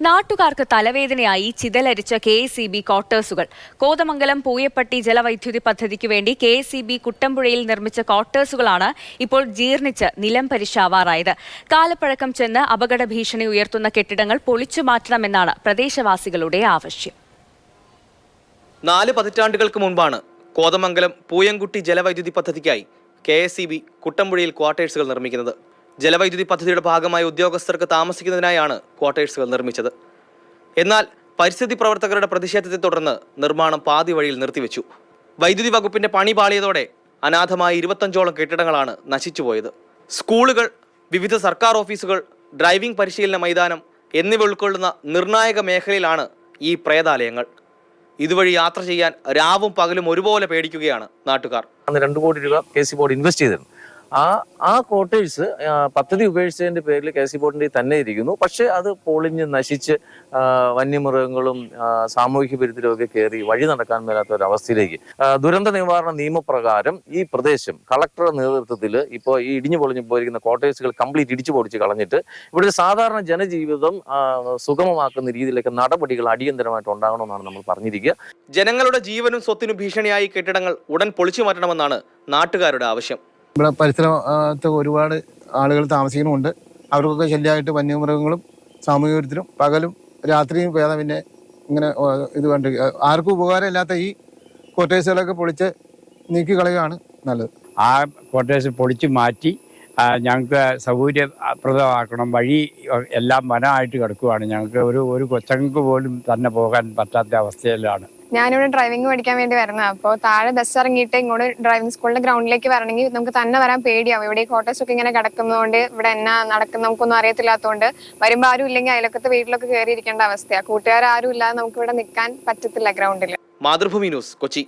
നാട്ടുകാർക്ക് തലവേദനയായി ചിതലരിച്ച KSEB ക്വാർട്ടേഴ്സുകൾ. കോതമംഗലം പൂയപ്പട്ടി ജലവൈദ്യുതി പദ്ധതിക്ക് വേണ്ടി KSEB കുട്ടമ്പുഴയിൽ നിർമ്മിച്ച ക്വാർട്ടേഴ്സുകളാണ് ഇപ്പോൾ ജീർണിച്ച് നിലം പരിശാവാറായത്. കാലപ്പഴക്കം ചെന്ന് അപകട ഭീഷണി ഉയർത്തുന്ന കെട്ടിടങ്ങൾ പൊളിച്ചു മാറ്റണമെന്നാണ് പ്രദേശവാസികളുടെ ആവശ്യം. 4 പതിറ്റാണ്ടുകൾക്ക് മുൻപാണ് കോതമംഗലം പൂയംകുട്ടി ജലവൈദ്യുതി പദ്ധതിക്കായി KSEB കുട്ടമ്പുഴയിൽ ക്വാർട്ടേഴ്സുകൾ നിർമ്മിക്കുന്നത്. ജലവൈദ്യുതി പദ്ധതിയുടെ ഭാഗമായി ഉദ്യോഗസ്ഥർക്ക് താമസിക്കുന്നതിനായാണ് ക്വാർട്ടേഴ്സുകൾ നിർമ്മിച്ചത്. എന്നാൽ പരിസ്ഥിതി പ്രവർത്തകരുടെ പ്രതിഷേധത്തെ തുടർന്ന് നിർമ്മാണം പാതി വഴിയിൽ നിർത്തിവെച്ചു. വൈദ്യുതി വകുപ്പിന്റെ പണി പാളിയതോടെ അനാഥമായ 25ഓളം കെട്ടിടങ്ങളാണ് നശിച്ചുപോയത്. സ്കൂളുകൾ, വിവിധ സർക്കാർ ഓഫീസുകൾ, ഡ്രൈവിംഗ് പരിശീലന മൈതാനം എന്നിവ ഉൾക്കൊള്ളുന്ന നിർണായക മേഖലയിലാണ് ഈ പ്രേതാലയങ്ങൾ. ഇതുവഴി യാത്ര ചെയ്യാൻ രാവും പകലും ഒരുപോലെ പേടിക്കുകയാണ് നാട്ടുകാർ. 2 കോടി രൂപ KSEB ബോർഡ് ഇൻവെസ്റ്റ് ചെയ്തിരുന്നു. ആ ക്വാർട്ടേഴ്സ് പദ്ധതി ഉപേക്ഷിച്ചതിന്റെ പേരിൽ KSEB ബോർഡിന്റെ തന്നെ ഇരിക്കുന്നു. പക്ഷെ അത് പൊളിഞ്ഞ് നശിച്ച് വന്യമൃഗങ്ങളും സാമൂഹിക വിരുദ്ധരൊക്കെ കയറി വഴി നടക്കാൻ മേലാത്ത ഒരു അവസ്ഥയിലേക്ക്. ദുരന്ത നിവാരണ നിയമപ്രകാരം ഈ പ്രദേശം കളക്ടറുടെ നേതൃത്വത്തിൽ ഇപ്പോൾ ഈ ഇടിഞ്ഞു പൊളിഞ്ഞു പോയിരിക്കുന്ന ക്വാർട്ടേഴ്സുകൾ കംപ്ലീറ്റ് ഇടിച്ചു പൊടിച്ച് കളഞ്ഞിട്ട് ഇവിടെ സാധാരണ ജനജീവിതം സുഗമമാക്കുന്ന രീതിയിലേക്ക് നടപടികൾ അടിയന്തരമായിട്ട് ഉണ്ടാകണമെന്നാണ് നമ്മൾ പറഞ്ഞിരിക്കുക. ജനങ്ങളുടെ ജീവനും സ്വത്തിനും ഭീഷണിയായി കെട്ടിടങ്ങൾ ഉടൻ പൊളിച്ചു മാറ്റണമെന്നാണ് നാട്ടുകാരുടെ ആവശ്യം. ഇവിടെ പരിസരത്ത് ഒരുപാട് ആളുകൾ താമസിക്കുന്നുമുണ്ട്. അവർക്കൊക്കെ ശല്യമായിട്ട് വന്യമൃഗങ്ങളും സാമൂഹിക വിരുദ്ധരും പകലും രാത്രിയും ഭേദം പിന്നെ ഇങ്ങനെ ഇത് കണ്ട് ആർക്കും ഉപകാരമില്ലാത്ത ഈ ക്വാർട്ടേഴ്സുകളൊക്കെ പൊളിച്ച് നീക്കി കളയുകയാണ് നല്ലത്. ആ ക്വാർട്ടേഴ്സ് പൊളിച്ച് മാറ്റി ഞങ്ങൾക്ക് സൗകര്യപ്രദമാക്കണം. വഴി എല്ലാം വനമായിട്ട് കിടക്കുകയാണ്. ഞങ്ങൾക്ക് ഒരു കൊച്ചങ്ങൾക്ക് പോലും തന്നെ പോകാൻ പറ്റാത്ത അവസ്ഥയിലാണ്. ഞാനിവിടെ ഡ്രൈവിംഗ് പഠിക്കാൻ വേണ്ടി വരുന്നത്. അപ്പോൾ താഴെ ബസ് ഇറങ്ങിയിട്ട് ഇങ്ങോട്ട് ഡ്രൈവിംഗ് സ്കൂളിന്റെ ഗ്രൗണ്ടിലേക്ക് വരണമെങ്കിൽ നമുക്ക് തന്നെ വരാൻ പേടിയാവും. ഇവിടെ ഈ ക്വാർട്ടേഴ്സ് ഒക്കെ ഇങ്ങനെ കിടക്കുന്നതുകൊണ്ട് ഇവിടെ എന്നാ നടക്കുന്ന നമുക്കൊന്നും അറിയത്തില്ലാത്തതുകൊണ്ട് വരുമ്പോൾ ആരും ഇല്ലെങ്കിൽ അയലക്കത്തെ വീട്ടിലൊക്കെ കയറിയിരിക്കേണ്ട അവസ്ഥയാണ്. കൂട്ടുകാരും ഇല്ലാതെ നമുക്ക് ഇവിടെ നിൽക്കാൻ പറ്റത്തില്ല ഗ്രൗണ്ടിൽ. മാതൃഭൂമി ന്യൂസ്, കൊച്ചി.